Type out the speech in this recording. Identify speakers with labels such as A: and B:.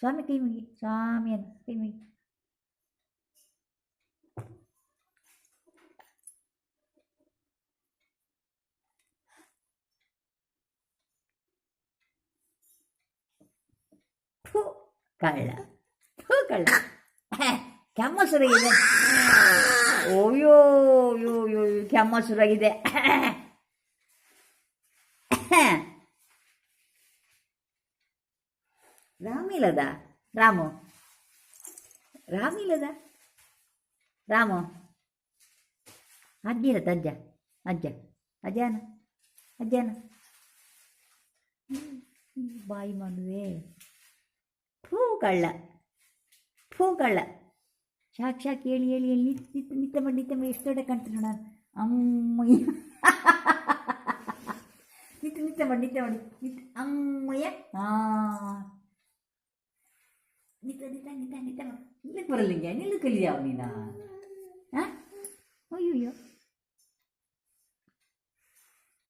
A: ಸ್ವಾಮಿ ಕೈ ಮುಗಿ, ಸ್ವಾಮಿ ಅಂತ ಕೈ ಮುಗಿ. ಥೂ ಕಳ್ಳ, ಥೂ ಕಳ್ಳ, ಕೆಮ್ಮ ಶುರುಗಿದೆ. ಓಯ್ಯೋ ಯೋ ಯೋ ಕೆಮ್ಮ ಶುರುವಾಗಿದೆ. ರಾಮಿಲ್ಲದ ರಾಮು, ರಾಮಿಲ್ಲದ ರಾಮು, ಅಜ್ಜಿರತ್ತ ಅಜ್ಜ, ಅಜ್ಜ ಅಜ್ಜಾನ, ಅಜ್ಜಾನ ಬಾಯಿ ಮಾಡುವೆ. ಥೂ ಕಳ್ಳ, ಥೂ ಕಳ್ಳ. ಶಾಕ್ ಶಾಕ್ ಹೇಳಿ ಹೇಳಿ ಹೇಳಿ ನಿತ್ಯ ಮಾಡಿ ಎಷ್ಟು ದೊಡ್ಡ ಕಾಣ್ತೀನಿ ನಾನು. ಅಮ್ಮಯ್ಯ ನಿತ್ಯ ಮಾಡಿ ಅಮ್ಮಯ್ಯ. ನಿತ್ಯ ಮಾಡಿ ನಿಲ್ಲಕ್ಕೆ ಬರಲ್ಲ, ನಿಲ್ಲು ಕಲಿಯಾವ ನೀನು.